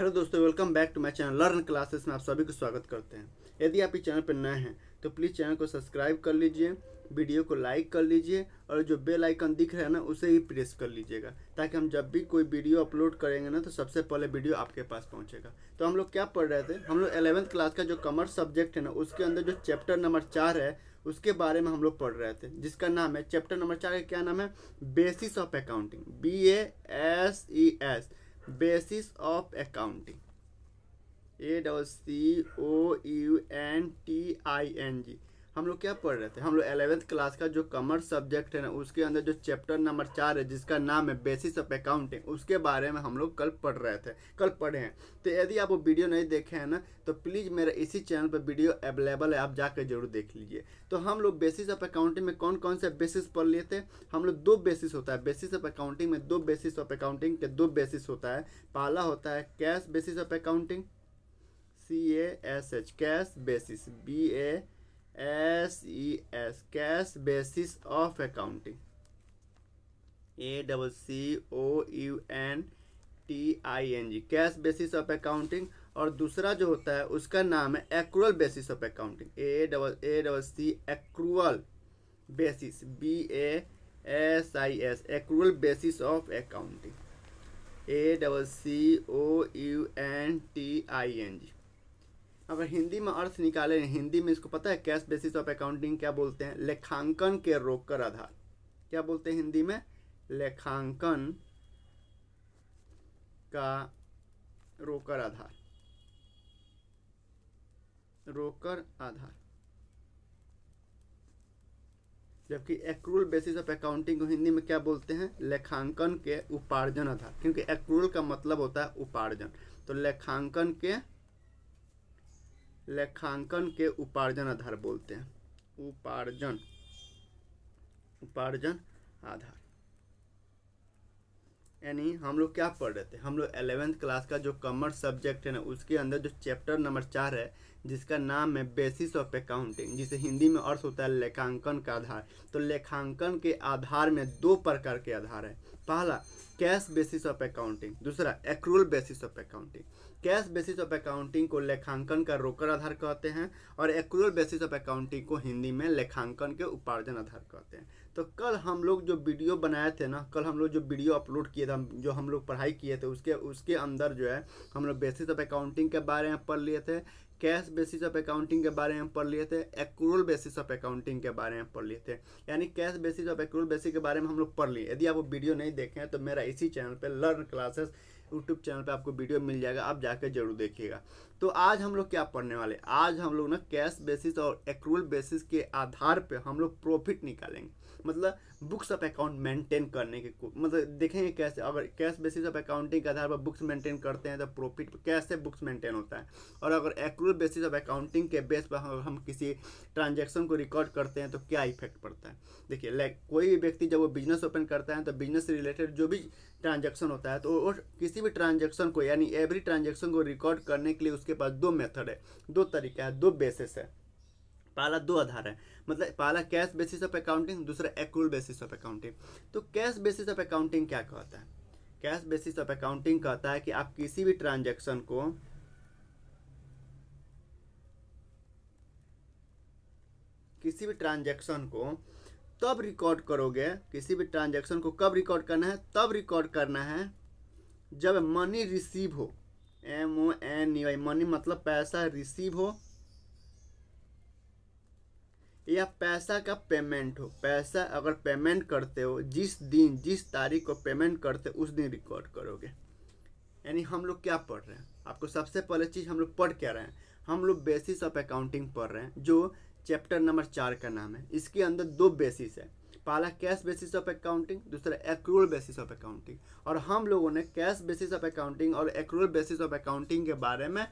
Hello दोस्तों, welcome back to my channel learn classes में आप सभी को स्वागत करते हैं। यदि आप इस चैनल पर नए हैं तो प्लीज़ चैनल को सब्सक्राइब कर लीजिए, वीडियो को लाइक कर लीजिए और जो बेल आइकन दिख रहा है ना उसे ही प्रेस कर लीजिएगा, ताकि हम जब भी कोई वीडियो अपलोड करेंगे ना तो सबसे पहले वीडियो आपके पास पहुंचेगा। तो हम लोग क्या पढ़ रहे थे, हम लोग 11th क्लास का जो कॉमर्स सब्जेक्ट है ना उसके अंदर जो चैप्टर नंबर 4 है उसके बारे में हम लोग पढ़ रहे थे, जिसका नाम है चैप्टर नंबर 4 का क्या नाम है, basis of accounting, BASES, basis of accounting, ACCOUNTING। हम लोग क्या पढ़ रहे थे, हम लोग 11th क्लास का जो कॉमर्स सब्जेक्ट है ना उसके अंदर जो चैप्टर नंबर 4 है जिसका नाम है बेसिस ऑफ अकाउंटिंग, उसके बारे में हम लोग कल पढ़े हैं। तो यदि आप वो वीडियो नहीं देखे हैं ना तो प्लीज़ मेरा इसी चैनल पर वीडियो अवेलेबल है, आप जाकर जरूर देख लीजिए। तो हम लोग बेसिस ऑफ अकाउंटिंग में कौन कौन से बेसिस पढ़ लिए थे, हम लोग दो बेसिस होता है बेसिस ऑफ अकाउंटिंग में, दो बेसिस ऑफ अकाउंटिंग के दो बेसिस होता है। पहला होता है cash basis of accounting, CASH, cash basis, BASES, cash basis of accounting, ACCOUNTING, cash basis of accounting. और दूसरा जो होता है उसका नाम है accrual basis of accounting, ACC, accrual basis, BASIS, accrual basis of accounting, ACCOUNTING। अगर हिंदी में अर्थ निकाले, हिंदी में इसको पता है कैश बेसिस ऑफ अकाउंटिंग क्या बोलते हैं, लेखांकन के रोककर आधार। क्या बोलते हैं हिंदी में, लेखांकन का रोककर आधार, रोककर आधार। जबकि एक्रूअल बेसिस ऑफ अकाउंटिंग को हिंदी में क्या बोलते हैं, लेखांकन के उपार्जन आधार, क्योंकि एक्रूअल का मतलब होता है उपार्जन। तो लेखांकन के उपार्जन आधार बोलते हैं, उपार्जन आधार। यानी हम लोग क्या पढ़ रहे थे, हम लोग 11th क्लास का जो कॉमर्स सब्जेक्ट है ना उसके अंदर जो चैप्टर नंबर 4 है जिसका नाम है बेसिस ऑफ अकाउंटिंग, जिसे हिंदी में अर्थ होता है लेखांकन का आधार। तो लेखांकन के आधार में दो प्रकार के आधार है, पहला कैश बेसिस ऑफ अकाउंटिंग, दूसरा accrual basis of accounting. Cash basis of accounting को लेखांकन का रोकड़ आधार कहते हैं और एक्रूअल बेसिस ऑफ अकाउंटिंग को हिंदी में लेखांकन के उपार्जन आधार कहते हैं। तो कल हम लोग जो वीडियो बनाए थे ना, कल हम लोग जो वीडियो अपलोड किए थे, जो हम लोग पढ़ाई किए थे उसके अंदर जो है हम लोग बेसिस ऑफ अकाउंटिंग के बारे में पढ़ लिए थे, कैश बेसिस ऑफ अकाउंटिंग के बारे में पढ़ लिए थे, एक्रूअल बेसिस ऑफ अकाउंटिंग के बारे में पढ़ लिए थे। यानी cash basis of accrual basis के बारे में हम लोग पढ़ लिए। यदि आप वो वीडियो नहीं देखे हैं तो मेरा इसी चैनल पे लर्न क्लासेस यूट्यूब चैनल पे आपको वीडियो मिल जाएगा, आप जाकर जरूर देखिएगा। तो आज हम लोग क्या पढ़ने वाले, आज हम लोग ना कैश बेसिस और एक्रूअल बेसिस के आधार पे हम लोग प्रॉफिट निकालेंगे, मतलब बुक्स ऑफ अकाउंट मेंटेन करने के, मतलब देखेंगे कैसे अगर कैश बेसिस ऑफ अकाउंटिंग के आधार पर बुक्स मेंटेन करते हैं तो प्रॉफिट कैसे बुक्स मेंटेन होता है, और अगर एक्रूअल बेसिस ऑफ अकाउंटिंग के बेस पर हम किसी ट्रांजैक्शन को रिकॉर्ड करते हैं तो क्या इफेक्ट पड़ता है। देखिए कोई भी व्यक्ति जब वो बिजनेस ओपन करता है तो बिजनेस से रिलेटेड जो भी ट्रांजैक्शन होता है तो किसी भी ट्रांजैक्शन को यानी एवरी ट्रांजैक्शन को रिकॉर्ड करने के लिए उसके पास दो मेथड है, दो तरीका है, दो बेसिस है, पहला दो आधार है, मतलब पहला कैश बेसिस ऑफ अकाउंटिंग, दूसरा एक्रूअल बेसिस ऑफ अकाउंटिंग। तो कैश बेसिस ऑफ अकाउंटिंग क्या कहता है, कैश बेसिस ऑफ अकाउंटिंग कहता है कि आप किसी भी ट्रांजैक्शन को तब रिकॉर्ड करोगे, किसी भी ट्रांजैक्शन को कब रिकॉर्ड करना है, तब रिकॉर्ड करना है जब मनी रिसीव हो, MONEY, मनी मतलब पैसा रिसीव हो या पैसा का पेमेंट हो। पैसा अगर पेमेंट करते हो जिस तारीख को पेमेंट करते हो उस दिन रिकॉर्ड करोगे। यानी हम लोग क्या पढ़ रहे हैं, आपको सबसे पहले चीज़ हम लोग पढ़ क्या रहे हैं, हम लोग बेसिस ऑफ अकाउंटिंग पढ़ रहे हैं जो चैप्टर नंबर 4 का नाम है। इसके अंदर दो बेसिस है, पहला कैश बेसिस ऑफ अकाउंटिंग, दूसरा एक्रूअल बेसिस ऑफ अकाउंटिंग। और हम लोगों ने कैश बेसिस ऑफ अकाउंटिंग और एक्रूअल बेसिस ऑफ अकाउंटिंग के बारे में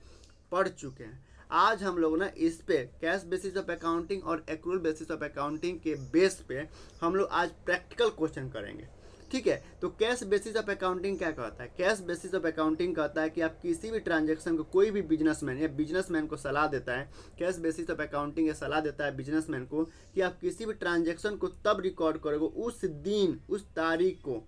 पढ़ चुके हैं। आज हम लोग ना इस पे कैश बेसिस ऑफ अकाउंटिंग और एक्रूअल बेसिस ऑफ अकाउंटिंग के बेस पे हम लोग आज प्रैक्टिकल क्वेश्चन करेंगे, ठीक है। तो कैश बेसिस ऑफ अकाउंटिंग क्या कहता है, कैश बेसिस ऑफ अकाउंटिंग कहता है कि आप किसी भी ट्रांजैक्शन को, कोई भी बिजनेसमैन या बिजनेसमैन को सलाह देता है, कैश बेसिस ऑफ अकाउंटिंग ये सलाह देता है बिजनेसमैन को कि आप किसी भी ट्रांजैक्शन को तब रिकॉर्ड करोगे उस दिन, उस तारीख को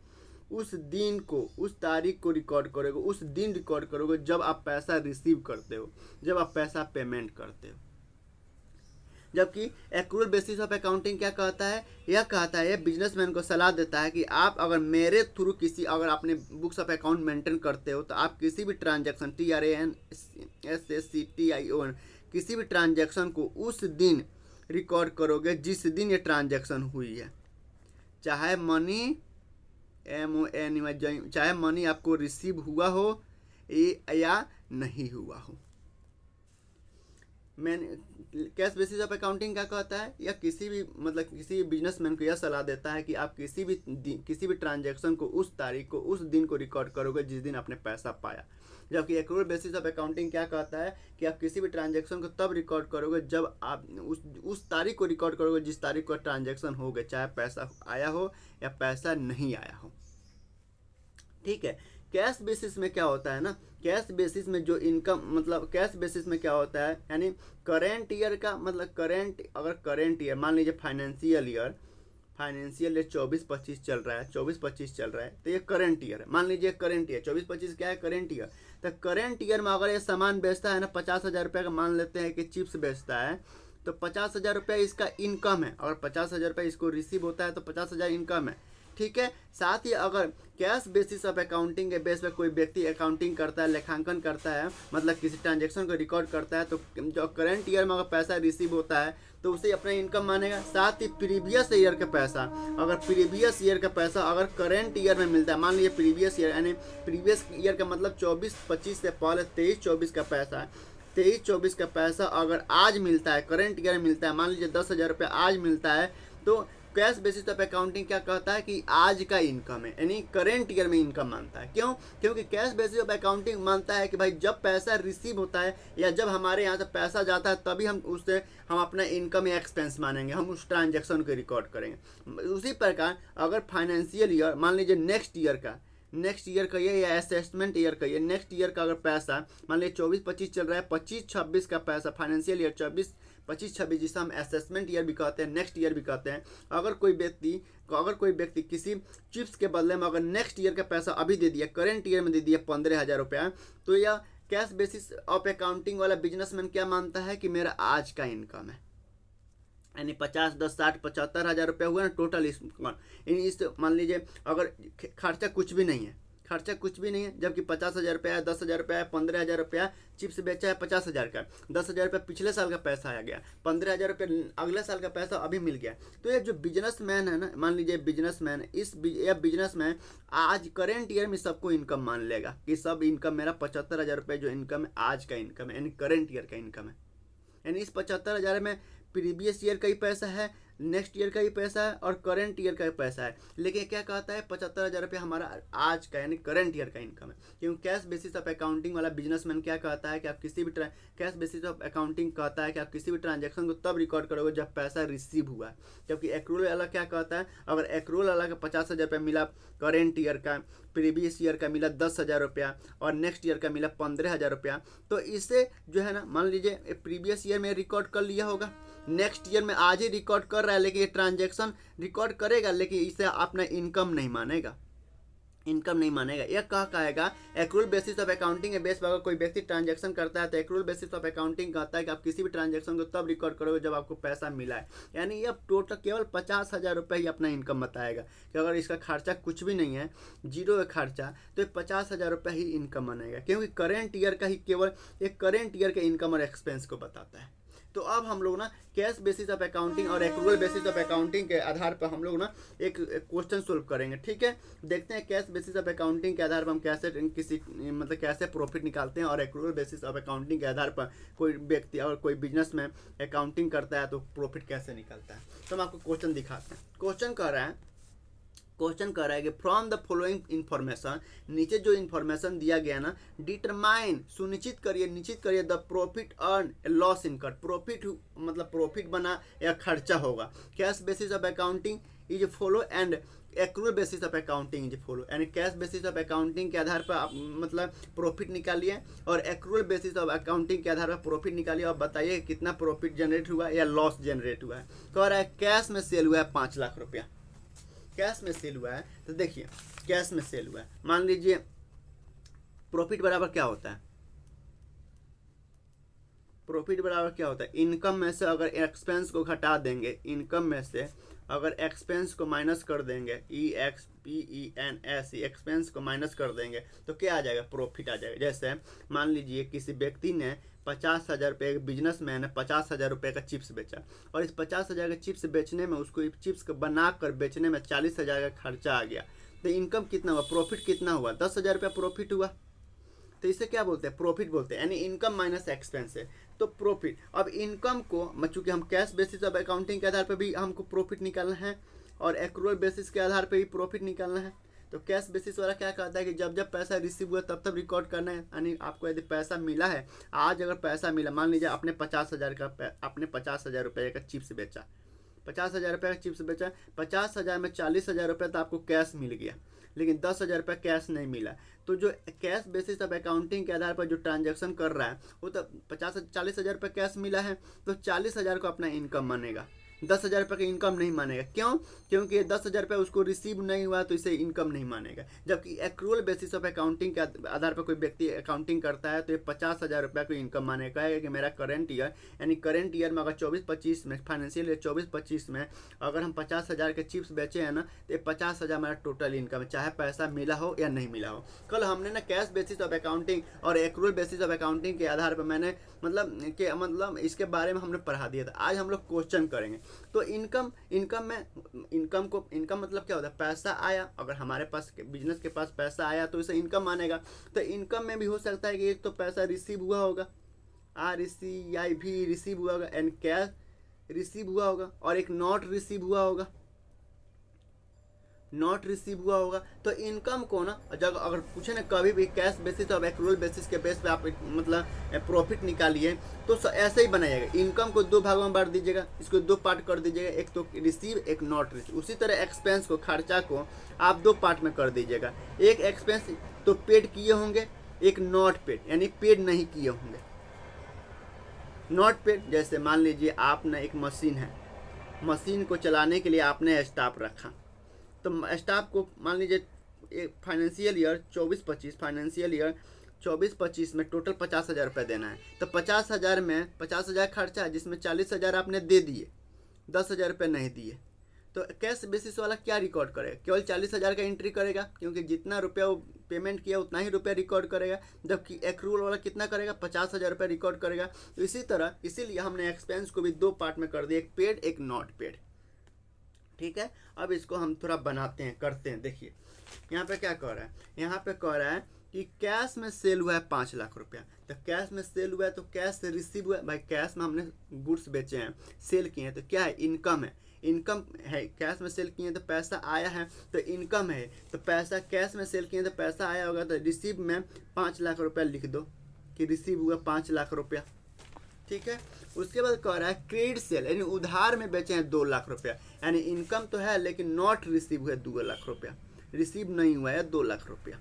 उस दिन को, उस तारीख को रिकॉर्ड करोगे, उस दिन रिकॉर्ड करोगे जब आप पैसा रिसीव करते हो, जब आप पैसा पेमेंट करते हो। जबकि एक्रूअल बेसिस ऑफ अकाउंटिंग क्या कहता है, यह कहता है, यह बिजनेसमैन को सलाह देता है कि आप अगर मेरे थ्रू किसी, अगर आपने बुक्स ऑफ अकाउंट मेंटेन करते हो तो आप किसी भी ट्रांजैक्शन TRANSACTION किसी भी ट्रांजैक्शन को उस दिन रिकॉर्ड करोगे जिस दिन ये ट्रांजैक्शन हुई है, चाहे मनी MONE, चाहे मनी आपको रिसीव हुआ हो या नहीं हुआ हो। मैंने कैश बेसिस ऑफ अकाउंटिंग क्या कहता है, या किसी भी किसी भी बिजनेसमैन को यह सलाह देता है कि आप किसी भी ट्रांजैक्शन को उस तारीख को, उस दिन को रिकॉर्ड करोगे जिस दिन आपने पैसा पाया। जबकि एक्रूअल बेसिस ऑफ अकाउंटिंग क्या कहता है कि आप किसी भी ट्रांजैक्शन को तब रिकॉर्ड करोगे जब आप उस तारीख को रिकॉर्ड करोगे जिस तारीख को ट्रांजैक्शन हो गए, चाहे पैसा आया हो या पैसा नहीं आया हो। ठीक है। कैश बेसिस में क्या होता है ना, कैश बेसिस में जो इनकम, कैश बेसिस में क्या होता है, यानी करेंट ईयर का अगर करेंट ईयर मान लीजिए फाइनेंशियल ईयर 24-25 चल रहा है, 24-25 चल रहा है, तो ये करेंट ईयर है। मान लीजिए करेंट ईयर 24-25 क्या है, करेंट ईयर। तो करेंट ईयर में अगर ये सामान बेचता है ना 50,000 रुपये का, मान लेते हैं कि चिप्स बेचता है, तो 50,000 रुपये इसका इनकम है। अगर 50,000 रुपये इसको रिसीव होता है तो 50,000 इनकम है। ठीक है। साथ ही अगर कैश बेसिस ऑफ अकाउंटिंग के बेस पे कोई व्यक्ति अकाउंटिंग करता है, लेखांकन करता है, किसी ट्रांजैक्शन को रिकॉर्ड करता है, तो जो करंट ईयर में अगर पैसा रिसीव होता है तो उसे अपना इनकम मानेगा। साथ ही प्रीवियस ईयर का पैसा, अगर प्रीवियस ईयर का पैसा अगर करंट ईयर में मिलता है, मान लीजिए प्रीवियस ईयर, यानी प्रीवियस ईयर का मतलब 24-25 से पहले 23-24 का पैसा, 23-24 का पैसा अगर आज मिलता है, करंट ईयर में मिलता है, मान लीजिए 10,000 रुपये आज मिलता है, तो कैश बेसिस ऑफ अकाउंटिंग क्या कहता है कि आज का इनकम है, यानी करेंट ईयर में इनकम मानता है। क्यों? क्योंकि कैश बेसिस ऑफ अकाउंटिंग मानता है कि भाई जब पैसा रिसीव होता है या जब हमारे यहाँ से पैसा जाता है तभी हम अपना इनकम या एक्सपेंस मानेंगे, हम उस ट्रांजैक्शन को रिकॉर्ड करेंगे। उसी प्रकार अगर फाइनेंशियल ईयर मान लीजिए नेक्स्ट ईयर का ये, या असेसमेंट ईयर का ये, नेक्स्ट ईयर का अगर पैसा मान लीजिए 24-25 चल रहा है, 25-26 का पैसा, फाइनेंशियल ईयर 25-26 जिसे हम असेसमेंट ईयर भी कहते हैं, नेक्स्ट ईयर भी कहते हैं। अगर कोई व्यक्ति किसी चिप्स के बदले में अगर नेक्स्ट ईयर का पैसा अभी दे दिया, करेंट ईयर में दे दिया 15,000 रुपया, तो यह कैश बेसिस ऑफ अकाउंटिंग वाला बिजनेसमैन क्या मानता है कि मेरा आज का इनकम है, यानी 50, 10, 60, 75,000 रुपया हुआ ना टोटल इस मान लीजिए अगर खर्चा कुछ भी नहीं है, जबकि 50,000 रुपया है, 10,000 रुपया है, 15,000 रुपया चिप्स बेचा है 50,000 का, 10,000 रुपया पिछले साल का पैसा आ गया, 15,000 रुपया अगले साल का पैसा अभी मिल गया। तो ये जो बिजनेसमैन है ना, मान लीजिए बिजनेसमैन आज करेंट ईयर में सबको इनकम मान लेगा कि सब इनकम मेरा 75,000 रुपये जो इनकम है आज का इनकम है, यानी करेंट ईयर का इनकम है। यानी इस 75,000 में प्रीवियस ईयर का ही पैसा है, नेक्स्ट ईयर का ही पैसा है और करंट ईयर का ही पैसा है। लेकिन क्या कहता है 75,000 रुपये हमारा आज का यानी करंट ईयर का इनकम है। क्योंकि कैश बेसिस ऑफ अकाउंटिंग वाला बिजनेसमैन क्या कहता है कि आप किसी भी कैश बेसिस ऑफ अकाउंटिंग कहता है कि आप किसी भी ट्रांजैक्शन को तब रिकॉर्ड करोगे जब पैसा रिसीव हुआ है। जबकि एक्रूअल वाला क्या कहता है, अगर एक्रूअल वाला का 50,000 रुपया मिला करेंट ईयर का, प्रीवियस ईयर का मिला 10,000 रुपया और नेक्स्ट ईयर का मिला 15,000 रुपया, तो इसे जो है ना मान लीजिए प्रीवियस ईयर में रिकॉर्ड कर लिया होगा, नेक्स्ट ईयर में आज ही रिकॉर्ड कर रहा है, लेकिन ये ट्रांजैक्शन रिकॉर्ड करेगा लेकिन इसे अपना इनकम नहीं मानेगा। यह कहेगा एक्रूअल बेसिस ऑफ अकाउंटिंग के बेस पर अगर कोई व्यक्ति ट्रांजैक्शन करता है तो एक्रूअल बेसिस ऑफ अकाउंटिंग कहता है कि आप किसी भी ट्रांजैक्शन को तब रिकॉर्ड करोगे जब आपको पैसा मिला है। यानी यह टोटल केवल 50,000 रुपये ही अपना इनकम बताएगा कि अगर इसका खर्चा कुछ भी नहीं है, जीरो है खर्चा, तो 50,000 रुपये ही इनकम बनेगा, क्योंकि करेंट ईयर का ही केवल एक करेंट ईयर के इनकम और एक्सपेंस को बताता है। तो अब हम लोग ना कैश बेसिस ऑफ अकाउंटिंग और एक्रूअल बेसिस ऑफ अकाउंटिंग के आधार पर हम लोग ना एक क्वेश्चन सोल्व करेंगे। ठीक है, देखते हैं कैश बेसिस ऑफ अकाउंटिंग के आधार पर हम कैसे कैसे प्रॉफिट निकालते हैं और एक्रूअल बेसिस ऑफ अकाउंटिंग के आधार पर कोई व्यक्ति और कोई बिजनेस में अकाउंटिंग करता है तो प्रॉफिट कैसे निकालता है। तो हम आपको क्वेश्चन दिखाते हैं। क्वेश्चन कह रहा है कि फ्रॉम द फॉलोइंग इन्फॉर्मेशन, नीचे जो इन्फॉर्मेशन दिया गया ना, डिटरमाइन निश्चित करिए the profit earn loss इनकट, profit मतलब प्रॉफिट बना या खर्चा होगा। Cash basis of accounting is follow and accrual basis of accounting is follow, यानी कैश बेसिस ऑफ अकाउंटिंग के आधार पर आप मतलब प्रॉफिट निकालिए और एक्रूअल बेसिस ऑफ अकाउंटिंग के आधार पर प्रॉफिट निकालिए और बताइए कितना प्रॉफिट जनरेट हुआ या लॉस जनरेट हुआ है। कह रहा है कैश में सेल हुआ है 5 लाख रुपया, कैश में सेल हुआ है तो देखिए कैश में सेल हुआ है, मान लीजिए प्रॉफिट बराबर क्या होता है, प्रॉफिट बराबर क्या होता है, इनकम में से अगर एक्सपेंस को घटा देंगे, इनकम में से अगर एक्सपेंस को माइनस कर देंगे, EXPENS एक्सपेंस को माइनस कर देंगे तो क्या आ जाएगा, प्रॉफिट आ जाएगा। जैसे मान लीजिए किसी व्यक्ति ने 50,000 रुपये, एक बिजनेसमैन है 50,000 रुपये का चिप्स बेचा, और इस 50,000 का चिप्स बेचने में उसको चिप्स को बनाकर बेचने में 40,000 का खर्चा आ गया, तो इनकम कितना हुआ, प्रॉफिट कितना हुआ, 10,000 रुपया प्रॉफिट हुआ। तो इसे क्या बोलते हैं, प्रॉफिट बोलते हैं, यानी इनकम माइनस एक्सपेंस है तो प्रॉफिट। अब इनकम को चूंकि हम कैश बेसिस ऑफ अकाउंटिंग के आधार पर भी हमको प्रॉफिट निकालना है और एक्रूअल बेसिस के आधार पर भी प्रॉफिट निकालना है। तो कैश बेसिस वाला क्या कहता है कि जब जब पैसा रिसीव हुआ तब तब रिकॉर्ड करना है, यानी आपको यदि पैसा मिला है, आज अगर पैसा मिला, मान लीजिए आपने 50,000 रुपये का चिप्स बेचा, 50,000 रुपये का चिप्स बेचा, 50,000 में 40,000 रुपये तो आपको कैश मिल गया, लेकिन 10,000 रुपये कैश नहीं मिला। तो जो कैश बेसिस ऑफ अकाउंटिंग के आधार पर जो ट्रांजैक्शन कर रहा है वो तो 40,000 रुपये कैश मिला है तो 40,000 को अपना इनकम मानेगा, 10,000 रुपये का इनकम नहीं मानेगा। क्यों? क्योंकि 10,000 रुपये उसको रिसीव नहीं हुआ तो इसे इनकम नहीं मानेगा। जबकि एक्रूअल बेसिस ऑफ अकाउंटिंग के आधार पर कोई व्यक्ति अकाउंटिंग करता है तो ये 50,000 रुपये को इनकम मानेगा कि मेरा करंट ईयर, यानी करंट ईयर में अगर 24-25 में, फाइनेंशियल ईयर 24-25 में अगर हम 50,000 के चिप्स बेचे हैं ना तो ये 50,000 हमारा टोटल इनकम है, चाहे पैसा मिला हो या नहीं मिला हो। कल हमने ना कैश बेसिस ऑफ अकाउंटिंग और एक्रूअल बेसिस ऑफ अकाउंटिंग के आधार पर मैंने मतलब इसके बारे में हमने पढ़ा दिया था। आज हम लोग क्वेश्चन करेंगे। तो इनकम मतलब क्या होता है, पैसा आया, अगर हमारे पास बिजनेस के पास पैसा आया तो इसे इनकम मानेगा। तो इनकम में भी हो सकता है कि एक तो पैसा रिसीव हुआ होगा, RECIV रिसीव हुआ होगा, एंड कैश रिसीव हुआ होगा, और एक नॉट रिसीव हुआ होगा, नॉट रिसीव हुआ होगा। तो इनकम को ना जब अगर पूछे ना कभी भी कैश बेसिस और एक्रूअल बेसिस के बेस पे आप मतलब प्रॉफिट निकालिए तो ऐसे ही बनाइएगा, इनकम को 2 भागों में बांट दीजिएगा, इसको 2 पार्ट कर दीजिएगा, एक तो रिसीव एक नॉट रिसीव। उसी तरह एक्सपेंस को, खर्चा को आप 2 पार्ट में कर दीजिएगा, एक एक्सपेंस तो पेड किए होंगे, एक नॉट पेड यानी पेड नहीं किए होंगे। नॉट पेड जैसे मान लीजिए आपने एक मशीन है, मशीन को चलाने के लिए आपने स्टाफ रखा, तो स्टाफ को मान लीजिए एक फाइनेंशियल ईयर 24-25 में टोटल 50,000 रुपये देना है, तो 50,000 में 50,000 खर्चा है जिसमें 40,000 आपने दे दिए, 10,000 रुपये नहीं दिए। तो कैश बेसिस वाला क्या रिकॉर्ड करेगा, केवल 40,000 का एंट्री करेगा, क्योंकि जितना रुपया वो पेमेंट किया उतना ही रुपया रिकॉर्ड करेगा। जबकि एक्रूअल वाला कितना करेगा, 50,000 रुपये रिकॉर्ड करेगा। तो इसी तरह इसीलिए हमने एक्सपेंस को भी 2 पार्ट में कर दिया, एक पेड एक नॉट पेड। ठीक है, अब इसको हम थोड़ा बनाते हैं, करते हैं। देखिए यहाँ पे क्या कह रहा है, यहाँ पे कह रहा है कि कैश में सेल हुआ है 5 लाख रुपया। तो कैश में सेल हुआ है तो कैश से रिसीव हुआ है, भाई कैश में हमने गुड्स बेचे हैं, सेल किए हैं, तो क्या है, इनकम है, इनकम है। कैश में सेल किए हैं तो पैसा आया है तो इनकम है, तो पैसा कैश में सेल किए हैं तो पैसा आया होगा, तो रिसीव में 5 लाख रुपया लिख दो कि रिसीव हुआ 5 लाख रुपया। ठीक है, उसके बाद कह रहा है क्रेडिट सेल, यानी उधार में बेचे हैं 2 लाख रुपया, यानी इनकम तो है लेकिन नॉट रिसीव हुआ 2 लाख रुपया, रिसीव नहीं हुआ है 2 लाख रुपया।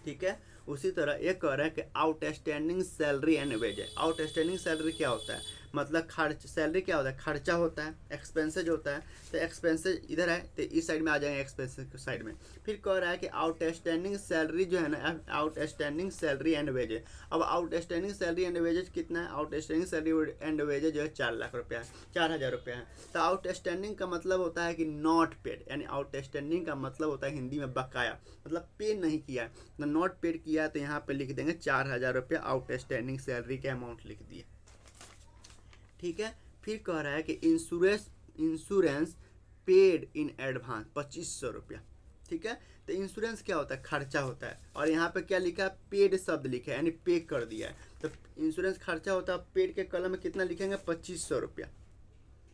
ठीक है, उसी तरह ये कह रहा है कि outstanding salary and wages. Outstanding salary क्या होता है, मतलब खर्च, सैलरी क्या होता है, खर्चा होता है, एक्सपेंसेज होता है। तो एक्सपेंसेज इधर है तो इस साइड में आ जाएंगे, एक्सपेंसेज के साइड में। फिर कह रहा है कि आउटस्टैंडिंग सैलरी जो है ना, आउटस्टैंडिंग सैलरी एंड वेजेज। अब आउटस्टैंडिंग सैलरी एंड वेजेज कितना है, आउटस्टैंडिंग सैलरी एंड वेजेज जो है 4 लाख रुपया है, 4,000 रुपया है। तो आउटस्टैंडिंग का मतलब होता है कि नॉट पेड, यानी आउटस्टैंडिंग का मतलब होता है हिंदी में बकाया, मतलब पे नहीं किया। तो नॉट पेड किया तो यहाँ पे लिख देंगे 4,000 रुपया आउटस्टैंडिंग सैलरी के अमाउंट लिख दिए। ठीक है, फिर कह रहा है कि इंश्योरेंस पेड इन एडवांस 2,500 रुपया। ठीक है, तो इंश्योरेंस क्या होता है, खर्चा होता है, और यहाँ पे क्या लिखा है, पेड शब्द लिखा है, यानी पे कर दिया है। तो इंश्योरेंस खर्चा होता है, पेड के कलम में कितना लिखेंगे, 2,500 रुपया,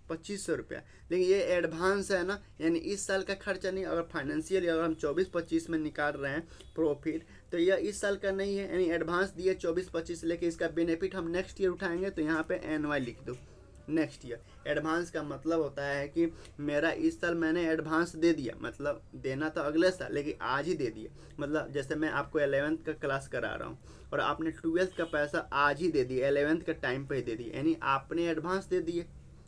2,500 रुपया। लेकिन ये एडवांस है ना, यानी इस साल का खर्चा नहीं। अगर फाइनेंशियल अगर हम 24-25 में निकाल रहे हैं प्रॉफिट, तो यह इस साल का नहीं है, यानी एडवांस दिए 24-25, लेकिन इसका बेनिफिट हम नेक्स्ट ईयर उठाएंगे। तो यहाँ पे NY लिख दो, नेक्स्ट ईयर। एडवांस का मतलब होता है कि मेरा इस साल मैंने एडवांस दे दिया, मतलब देना तो अगले साल लेकिन आज ही दे दिया। मतलब जैसे मैं आपको 11th का क्लास करा रहा हूँ और आपने 12th का पैसा आज ही दे दिया, 11th का टाइम पे ही दे दिया, यानी आपने एडवांस दे दिए,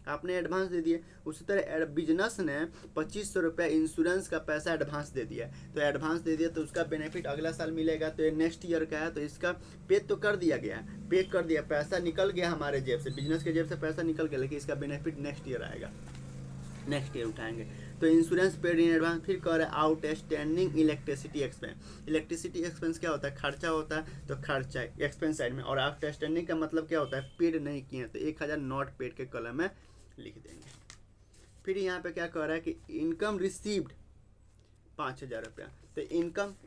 आपने एडवांस दे दिए। उसी तरह बिजनेस ने 2500 रुपया इंश्योरेंस का पैसा एडवांस दे दिया, तो एडवांस दे दिया तो उसका बेनिफिट अगला साल मिलेगा, तो ये नेक्स्ट ईयर का है, तो इसका पे तो कर दिया गया, पे कर दिया, पैसा निकल गया हमारे जेब से, बिजनेस के जेब से पैसा निकल गया, लेकिन इसका बेनिफिट नेक्स्ट ईयर आएगा, नेक्स्ट ईयर उठाएंगे। तो इंश्योरेंस पेड इन एडवांस। फिर कह रहा है outstanding electricity expense. Electricity expense क्या होता है? खर्चा होता है, तो खर्चा एक्सपेंस साइड में, और आउटस्टैंडिंग का मतलब क्या होता है? पेड नहीं किए, तो 1000 नॉट पेड के कॉलम में लिख देंगे। फिर यहाँ पे क्या कह रहा है कि इनकम रिसीव्ड 5000 रुपया, तो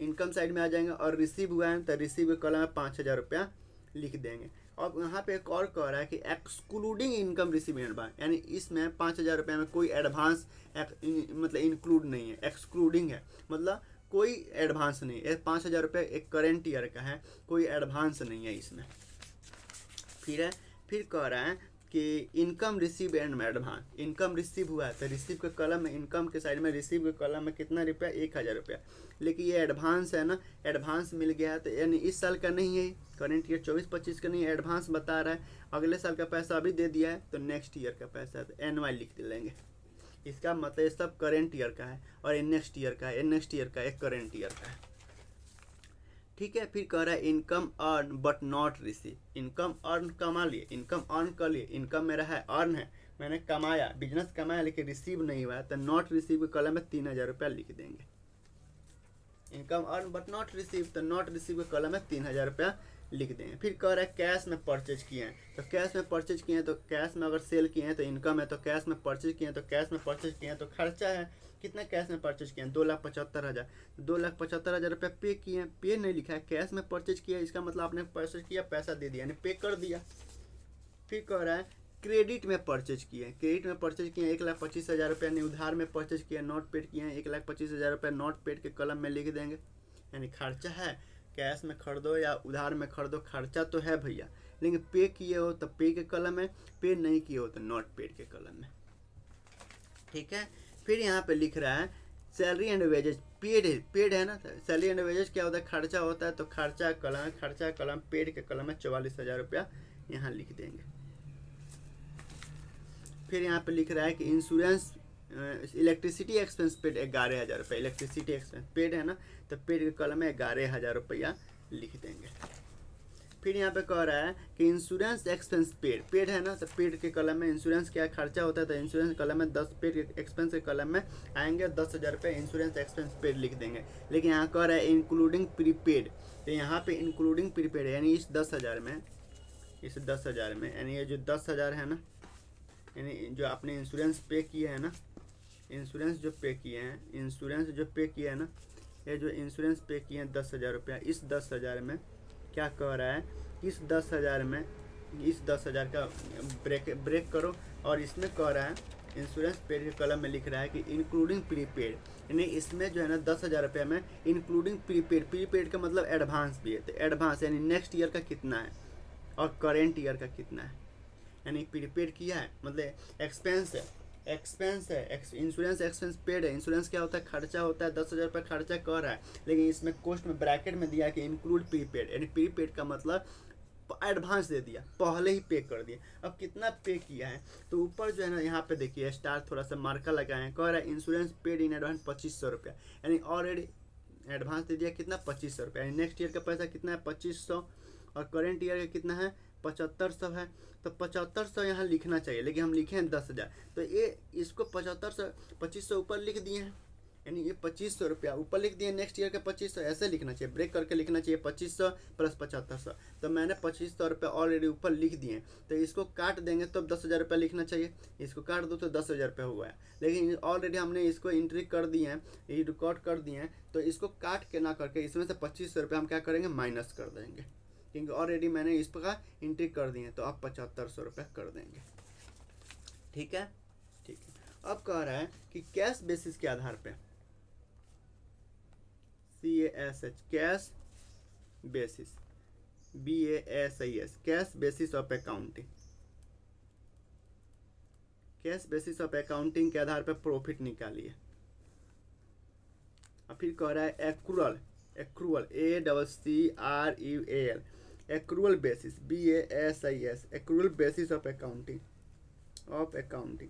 इनकम साइड में आ जाएंगे, और रिसीव हुआ है तो रिसीव के कॉलम में 5000 रुपया लिख देंगे। और यहाँ पे एक और कह रहा है कि excluding income receive in advance, यानी इसमें 5000 रुपये में कोई एडवांस मतलब इंक्लूड नहीं है, एक्सक्लूडिंग है, मतलब कोई एडवांस नहीं है। 5000 रुपये एक करेंट ईयर का है, कोई एडवांस नहीं है इसमें। फिर कह रहा है कि income receive and advance, income receive हुआ है तो रिसीव के कॉलम में, इनकम के साइड में रिसीव के कॉलम में कितना रुपया? 1000 रुपया। लेकिन ये एडवांस है ना, एडवांस मिल गया है, तो यानी इस साल का नहीं है, करेंट ईयर 24-25 का नहीं है, एडवांस बता रहा है, अगले साल का पैसा अभी दे दिया है, तो नेक्स्ट ईयर का पैसा है, तो NY लिख लेंगे। इसका मतलब ये सब करेंट ईयर का है, और ये नेक्स्ट ईयर का है, ये नेक्स्ट ईयर का, एक करेंट ईयर का है। ठीक है। फिर कह रहा है income earn but not receive, income earn कमा लिए, इनकम अर्न कर लिए, इनकम मेरा है, अर्न है, मैंने कमाया, बिजनेस कमाया, लेकिन रिसीव नहीं हुआ, तो नॉट रिसीव के कॉलम में 3000 रुपया लिख देंगे। Income earn but not receive, तो नॉट रिसीव के कॉलम में 3000 रुपया लिख देंगे। फिर कह रहा है कैश में परचेज किए हैं, तो कैश में परचेज किए हैं, तो कैश में अगर सेल किए हैं तो इनकम है, तो कैश में परचेज किए हैं, तो कैश में परचेज किए हैं तो खर्चा है। कितना कैश में परचेज किए हैं? 2,75,000, 2,75,000 रुपये पे किए हैं, पे नहीं लिखा है, कैश में परचेज किया, इसका मतलब आपने परचेज किया, पैसा दे दिया, यानी पे कर दिया। फिर कह रहा है क्रेडिट में परचेज किए हैं, क्रेडिट में परचेज किए हैं 1,25,000 रुपये, यानी उधार में परचेज किया, नॉट पेड किए हैं 1,25,000 रुपये, नॉट पेड के कॉलम में लिख देंगे, यानी खर्चा है, कैश में खरीदो या उधार में खरीदो, खर्चा तो है भैया, लेकिन पे किए हो तो पे के कॉलम में, पे नहीं किए हो तो नॉट पेड के कॉलम में। ठीक है। फिर यहाँ पे लिख रहा है सैलरी एंड वेजेज पेड है ना, सैलरी एंड वेजेज क्या होता है? खर्चा होता है, तो खर्चा कॉलम पेड के कॉलम में 44,000 रुपया यहाँ लिख देंगे। फिर यहाँ पे लिख रहा है कि इंश्योरेंस इलेक्ट्रिसिटी एक्सपेंस पेड 11,000 रुपये, इलेक्ट्रिसिटी एक्सपेंस पेड है ना, तो पेड के कॉलम में 11,000 रुपया लिख देंगे। फिर यहाँ पे कह रहा है कि इंश्योरेंस एक्सपेंस पेड है ना, तो पेड के कॉलम में इंश्योरेंस क्या खर्चा होता है, तो इंश्योरेंस कॉलम में 10 पेड एक्सपेंस के कॉलम में आएंगे 10,000 रुपये, इंश्योरेंस एक्सपेंस पेड लिख देंगे। लेकिन यहाँ कह रहा है इंक्लूडिंग प्रीपेड, तो यहाँ पे इंक्लूडिंग प्रीपेड है, यानी इस 10,000 में, यानी ये जो 10,000 है ना, यानी जो आपने इंश्योरेंस पे किए हैं ना, इंश्योरेंस जो पे किए हैं ना, ये जो इंश्योरेंस पे किए हैं 10,000 रुपया, इस 10,000 में क्या कह रहा है, इस 10,000 का ब्रेक करो, और इसमें कह रहा है इंश्योरेंस पेड के कॉलम में लिख रहा है कि इंक्लूडिंग प्रीपेड, यानी इसमें जो है ना 10,000 रुपये में इंक्लूडिंग प्रीपेड का मतलब एडवांस भी है, तो एडवांस यानी नेक्स्ट ईयर का कितना है और करेंट ईयर का कितना है, यानी प्रीपेड किया है मतलब एक्सपेंस है, इंश्योरेंस एक्सपेंस पेड है। इंश्योरेंस क्या होता है? खर्चा होता है, 10,000 रुपये खर्चा कर रहा है, लेकिन इसमें कोस्ट में ब्रैकेट में दिया कि इंक्लूड प्रीपेड, यानी प्रीपेड का मतलब एडवांस दे दिया, पहले ही पे कर दिया। अब कितना पे किया है, तो ऊपर जो है ना यहाँ पे देखिए स्टार थोड़ा सा मार्का लगाए हैं, कह रहा है इंश्योरेंस पेड इन एडवांस 2,500 रुपया, यानी ऑलरेडी एडवांस दे दिया कितना? 2,500 रुपया, यानी नेक्स्ट ईयर का पैसा कितना है? 2,500, और करेंट ईयर का कितना है? 7,500 है, तो 7,500 यहाँ लिखना चाहिए, लेकिन हम लिखे हैं 10,000, तो ये इसको 2500 ऊपर लिख दिए हैं, यानी ये 2,500 रुपया ऊपर लिख दिए, नेक्स्ट ईयर का 2,500 ऐसे लिखना चाहिए, ब्रेक करके लिखना चाहिए 2,500 प्लस 7,500, तो मैंने 2,500 रुपये ऑलरेडी ऊपर लिख दिए, तो इसको काट देंगे तो 10,000 रुपया लिखना चाहिए, इसको काट दो तो 10,000 रुपया हुआ है, लेकिन ऑलरेडी हमने इसको एंट्री कर दिए हैं, ये रिकॉर्ड कर दिए हैं, तो इसको काट के ना करके इसमें से 2,500 रुपया हम क्या करेंगे? माइनस कर देंगे, क्योंकि ऑलरेडी मैंने इस प्रकार एंट्री कर दी है, तो आप 7,500 रुपये कर देंगे। ठीक है। अब कह रहा है कि कैश बेसिस के आधार पे, CASH cash basis, BASIS cash basis of accounting, cash basis of accounting के आधार पर प्रॉफिट निकालिए। और फिर कह रहा है accrual ACCRUAL accrual basis, BASIS accrual basis of accounting, of accounting,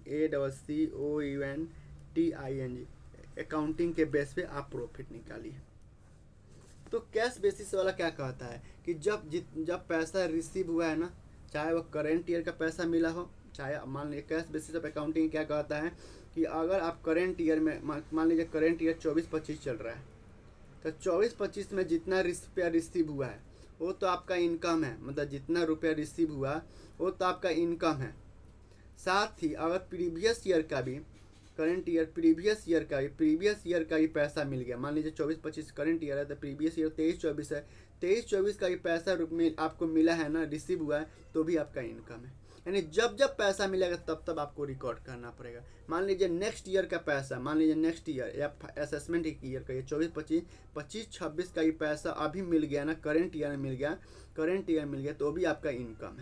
ACCOUNTING, accounting के बेस पे आप प्रॉफिट निकालिए। तो कैश बेसिस वाला क्या कहता है कि जब पैसा रिसीव हुआ है ना, चाहे वो करेंट ईयर का पैसा मिला हो, चाहे मान लीजिए कैश बेसिस ऑफ अकाउंटिंग क्या कहता है कि अगर आप करेंट ईयर में मान लीजिए करेंट ईयर 24-25 चल रहा है, तो 24-25 में जितना रुपया रिसीव हुआ है वो तो आपका इनकम है, मतलब जितना रुपया रिसीव हुआ वो तो आपका इनकम है। साथ ही अगर प्रीवियस ईयर का भी करंट ईयर प्रीवियस ईयर का भी पैसा मिल गया, मान लीजिए 24-25 करंट ईयर है तो प्रीवियस ईयर 23-24 है, 23-24 का भी पैसा आपको मिला है ना, रिसीव हुआ है, तो भी आपका इनकम है। यानी जब जब पैसा मिलेगा तब तब आपको रिकॉर्ड करना पड़ेगा। मान लीजिए नेक्स्ट ईयर का पैसा, मान लीजिए नेक्स्ट ईयर या असेसमेंट ईयर का ये 24-25, 25-26 का ही पैसा अभी मिल गया ना, करंट ईयर में मिल गया, तो भी आपका इनकम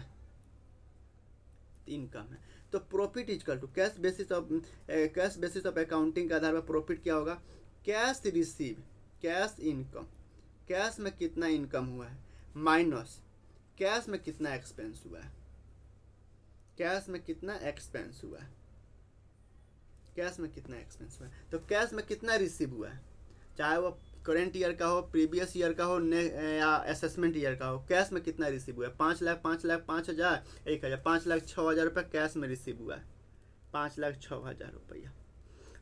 है। तो profit equal to cash basis of accounting के आधार पर प्रॉफिट क्या होगा, cash receive, cash income, cash में कितना इनकम हुआ है माइनस कैश में कितना एक्सपेंस हुआ है, तो कैश में कितना रिसीव हुआ है, चाहे वो करेंट ईयर का हो, प्रीवियस ईयर का हो या असेसमेंट ईयर का हो, कैश में कितना रिसीव हुआ है, 5 लाख, 5,00,000, 1,000, 5,06,000 रुपये कैश में रिसीव हुआ है, 5,06,000 रुपया।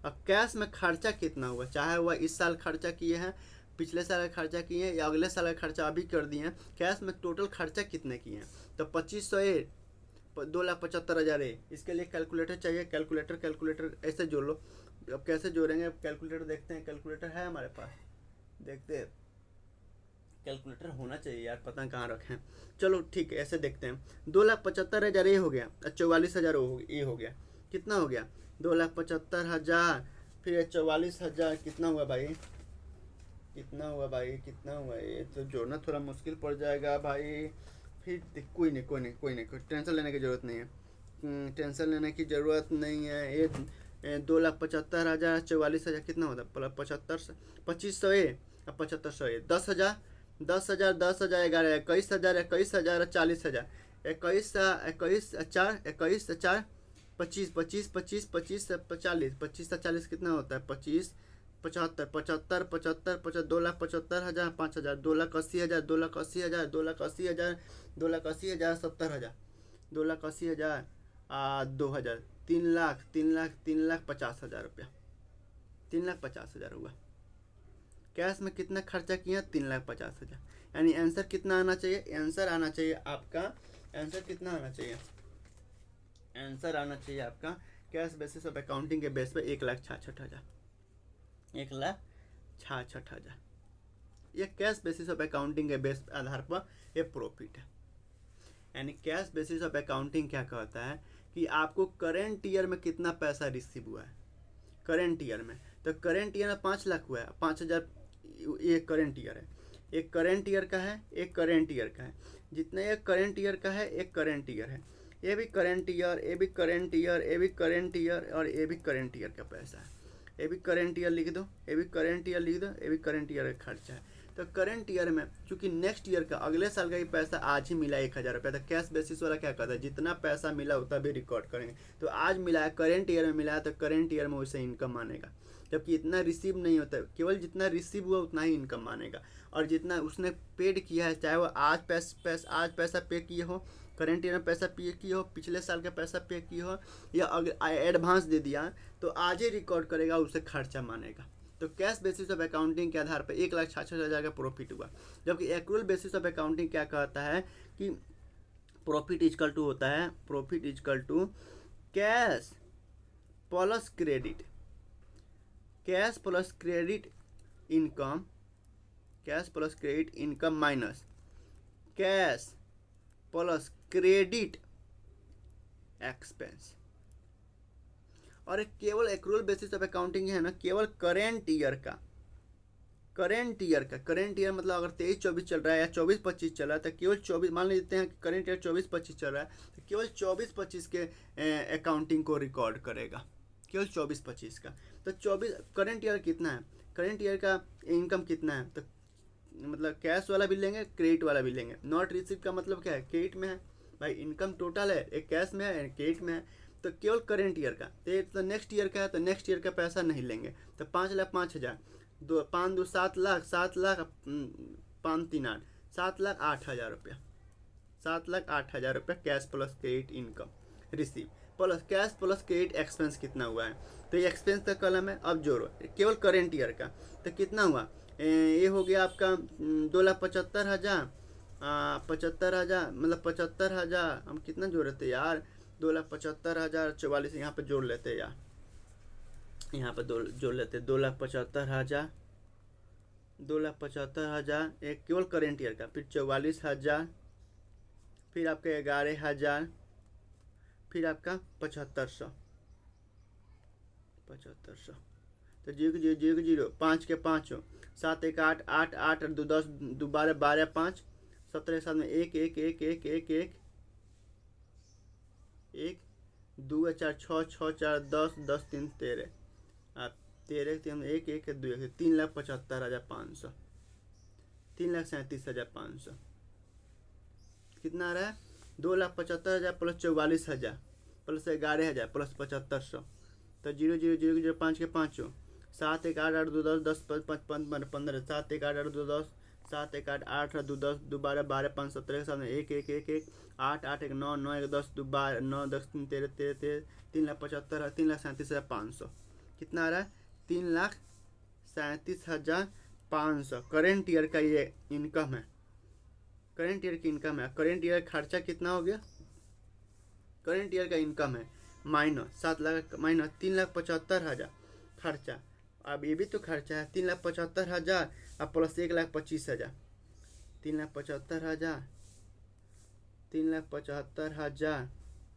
अब कैश में खर्चा कितना हुआ, चाहे वह इस साल खर्चा किए हैं, पिछले साल खर्चा किए हैं या अगले साल का खर्चा अभी कर दिए हैं, कैश में टोटल खर्चा कितने किए हैं, तो 2500 2,75,000 है। इसके लिए कैलकुलेटर चाहिए, कैलकुलेटर ऐसे जोड़ लो। अब कैसे जोड़ेंगे, कैलकुलेटर देखते हैं, कैलकुलेटर है हमारे पास, देखते हैं, कैलकुलेटर होना चाहिए यार, पता कहाँ रखें। चलो ठीक है, ऐसे देखते हैं, 2,75,000 ये हो गया, 44,000 ये हो गया, कितना हो गया 2,75,000, फिर 44,000 कितना हुआ भाई, कितना हुआ ये तो जोड़ना थोड़ा मुश्किल पड़ जाएगा भाई। फिर कोई नहीं, टेंशन लेने की ज़रूरत नहीं है, ये 2,75,000 44,000 कितना होता है, 2500 अब 7500 10,000 10,000 10,000 11 21,000 21,000 40,000 21 4 21 4 25 25 25 25 40 25 40 कितना होता है 25 75 75 75 75 2,75,000 5,000 2,80,000 2,80,000 2,80,000 2,80,000 70,000 2,80,000 2,000 3,50,000 रुपया, 3,50,000 हुआ। कैश में कितना खर्चा किया 3,50,000, यानी आंसर कितना आना चाहिए, आंसर आना चाहिए आपका, आंसर कितना आना चाहिए, आंसर आना चाहिए आपका कैश बेसिस ऑफ अकाउंटिंग के बेस पे 1,66,000, 1,66,000। ये कैश बेसिस ऑफ अकाउंटिंग के बेस आधार पर ये प्रॉफिट है। यानी कैश बेसिस ऑफ अकाउंटिंग क्या कहता है कि आपको करेंट ईयर में कितना पैसा रिसीव हुआ है, करेंट ईयर में, तो करेंट ईयर में 5 लाख हुआ है, 5,000 ये करेंट ईयर है, एक करेंट ईयर का है, एक करेंट ईयर का है, जितना एक करेंट ईयर का है एक करेंट ईयर है, ये भी करेंट ईयर, ये भी करेंट ईयर, ये भी करेंट ईयर और ये भी करेंट ईयर का पैसा है, ये भी करेंट ईयर लिख दो, ये भी करेंट ईयर लिख दो, ये भी करेंट ईयर का खर्चा है। तो करेंट ईयर में चूंकि नेक्स्ट ईयर का अगले साल का ही पैसा आज ही मिला 1,000 रुपया, तो कैश बेसिस वाला क्या कहता है जितना पैसा मिला उतना भी रिकॉर्ड करेंगे, तो आज मिला है करेंट ईयर में मिला है तो करेंट ईयर में वैसे इनकम मानेगा, जबकि इतना रिसीव नहीं होता है, केवल जितना रिसीव हुआ उतना ही इनकम मानेगा, और जितना उसने पेड किया है, चाहे वो आज पैसा पे किए हो, करेंट ईयर में पैसा पे किए हो, पिछले साल का पैसा पे किए हो या अगर एडवांस दे दिया तो आज ही रिकॉर्ड करेगा, उसे खर्चा मानेगा। तो कैश बेसिस ऑफ अकाउंटिंग के आधार पर 1,66,000 का प्रॉफिट हुआ, जबकि एक्रूअल बेसिस ऑफ अकाउंटिंग क्या कहता है कि प्रॉफिट इक्वल टू होता है, profit equal to cash plus credit, cash plus credit income, cash plus credit income minus cash plus credit expense. और एक केवल एक्रूअल बेसिस ऑफ अकाउंटिंग है ना, केवल करेंट ईयर मतलब अगर 23-24 चल रहा है या 24-25 चल रहा है तो केवल 24, मान लेते हैं कि करेंट ईयर 24-25 चल रहा है तो केवल 24-25 के अकाउंटिंग को रिकॉर्ड करेगा, केवल 24-25 का। तो 24 करेंट ईयर कितना है, करेंट ईयर का इनकम कितना है, तो मतलब कैश वाला भी लेंगे क्रेडिट वाला भी लेंगे। नॉट रिसीव का मतलब क्या है, क्रेडिट में है भाई, इनकम टोटल है, एक कैश में है एक क्रेडिट में है, तो केवल करेंट ईयर का, तो नेक्स्ट ईयर का है तो नेक्स्ट ईयर का पैसा नहीं लेंगे। तो 5,05,000, 5 2 7 लाख, 7 लाख 5 3 8, 7,08,000 रुपया, 7,08,000 रुपया cash plus credit income receive plus cash plus credit expense कितना हुआ है। तो ये एक्सपेंस का कलम है। अब जोड़ो केवल करेंट ईयर का, तो कितना हुआ, ये हो गया आपका 2,75,000, 75,000 मतलब 75,000, हम कितना जोड़ रहे थे यार, 2,75,044, यहाँ पे जोड़ लेते यार, यहाँ पे जोड़ लेते 2,75,000, 2,75,000 एक केवल करेंट ईयर का, फिर 44,000, फिर आपका 11,000, फिर आपका 7,500, तो 0,0,0,0 5 के 5 7 1 8 8 8 2 10 2 12 12 5 17 7 में 1 1 1 1 1 1 1 2 4 6 6 4 10 10 3 13, आप 13 3 1 1 2 1 3,75,500, 3,37,500 कितना आ रहा है, 2,75,000 प्लस 44,000 प्लस 11,000 प्लस 7,500, तो 0,0,0,0 5 के 5 7 1 8 8 2 10 10 5 5 15 7 1 8 8 2 10 7 1 8 8 2 10 2 12 12 5 17 7 1 1 1 1 8 8 1 9 9 1 10 2 12 9 10 3 13 13 3,75,000 3,37,500 कितना आ रहा है, 3,37,500 करेंट ईयर का ये इनकम है, करेंट ईयर की इनकम है। करेंट ईयर खर्चा कितना हो गया, करेंट ईयर का इनकम है माइनस 7 लाख माइनस 3,75,000 खर्चा, अब ये भी तो खर्चा है 3,75,000 अब प्लस 1,25,000, 3,75,000 3,75,000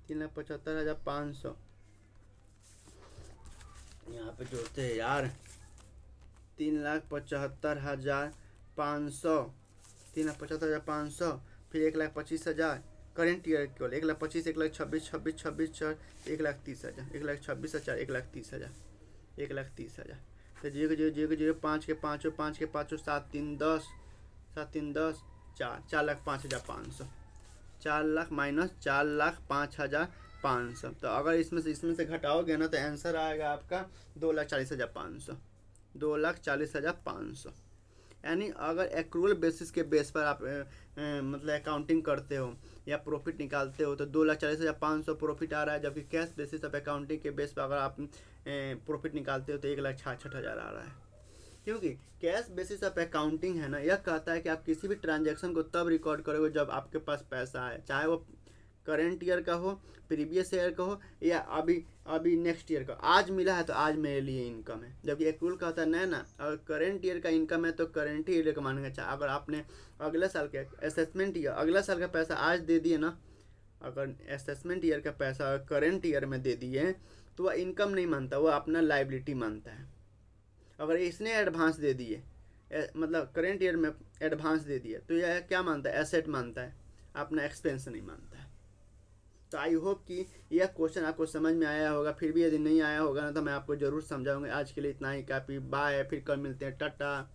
3,75,500 यहाँ पे जोड़ते हैं यार, 3,75,500 3,75,500 फिर 1,25,000 करेंट ईयर केवल 1,25,000 1,26,000 26 26 4 1,30,000 1,26,000 1,30,000 1,30,000, तो 0,0,0,0 5 के 5 5 के 5 7 3 10 7 3 10 4 4,05,500, 4 लाख माइनस 4,05,500, तो अगर इसमें से घटाओगे ना तो आंसर आएगा आपका 2,40,500, 2,40,500। यानी अगर एक्रूअल बेसिस के बेस पर आप मतलब अकाउंटिंग करते हो या प्रॉफिट निकालते हो तो 2,40,500 प्रॉफिट आ रहा है, जबकि कैश बेसिस ऑफ अकाउंटिंग के बेस पर अगर आप प्रॉफिट निकालते हो तो 1,66,000 आ रहा है। क्योंकि कैश बेसिस ऑफ अकाउंटिंग है ना, यह कहता है कि आप किसी भी ट्रांजैक्शन को तब रिकॉर्ड करोगे जब आपके पास पैसा आए, चाहे वो करेंट ईयर का हो, प्रीवियस ईयर का हो या अभी नेक्स्ट ईयर का, आज मिला है तो आज मेरे लिए इनकम है। जबकि एक रूल कहता है ना अगर करेंट ईयर का इनकम है तो करेंट ईयर का मानेंगे, चाहे अगर आपने अगले साल के असेसमेंट ईयर अगला साल का पैसा आज दे दिए ना, अगर असेसमेंट ईयर का पैसा करेंट ईयर में दे दिए तो वह इनकम नहीं मानता, वह अपना लाइबिलिटी मानता है। अगर इसने एडवांस दे दिए मतलब करेंट ईयर में एडवांस दे दिया तो यह क्या मानता है, एसेट मानता है, अपना एक्सपेंस नहीं मानता है। तो आई होप कि यह क्वेश्चन आपको समझ में आया होगा, फिर भी यदि नहीं आया होगा ना तो मैं आपको ज़रूर समझाऊंगा। आज के लिए इतना ही काफ़ी, बाय, फिर कल मिलते हैं, टाटा।